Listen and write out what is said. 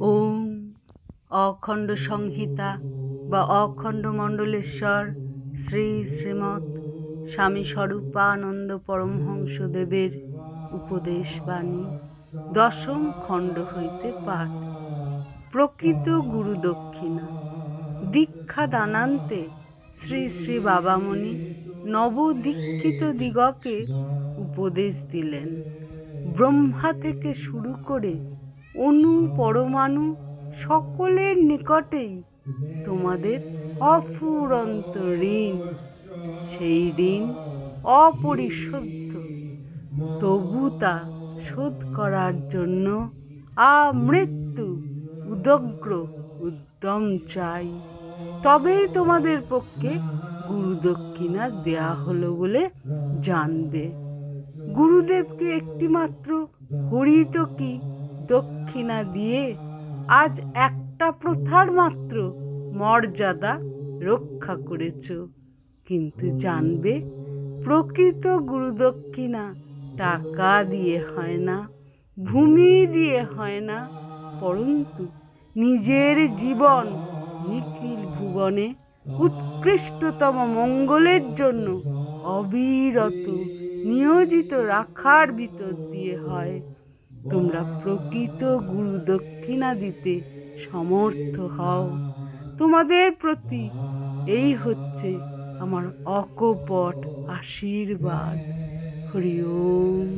ওম অখণ্ড সংহিতা বা অখণ্ড মণ্ডলেশ্বর শ্রী শ্রীমৎ স্বামী স্বরূপানন্দ পরমহংসদেবের উপদেশ বাণী দশম খণ্ড হইতে পাঠ। প্রকৃত গুরু দক্ষিণা। দীক্ষা দানান্তে শ্রী শ্রী বাবামণি নবদীক্ষিত দিগকে উপদেশ দিলেন। ব্রহ্মা থেকে শুরু করে অণু পরমাণু সকলের নিকটেই তোমাদের অফুরন্ত ঋণ। সেই ঋণ অপরিশোধ্য, তবু তা শোধ করার জন্য আমৃত্যু উদগ্র উদ্যম চাই। তবেই তোমাদের পক্ষে গুরু দক্ষিণা দেয়া হলো বলে জানবে। গুরুদেবকে একটিমাত্র হরিতকি দক্ষিণা দিয়ে আজ একটা প্রথার মাত্র মর্যাদা রক্ষা করেছ। কিন্তু জানবে, প্রকৃত গুরু দক্ষিণা টাকা দিয়ে হয় না, ভূমি দিয়ে হয় না, পরন্তু নিজের জীবন নিখিল ভুবনে উৎকৃষ্টতম মঙ্গলের জন্য অবিরত নিয়োজিত রাখার ভিতর দিয়ে হয়। তোমরা প্রকৃত গুরু দক্ষিণা দিতে সমর্থ হও। তোমাদের প্রতি এই হচ্ছে আমার অকপট আশীর্বাদ। হরি ওম।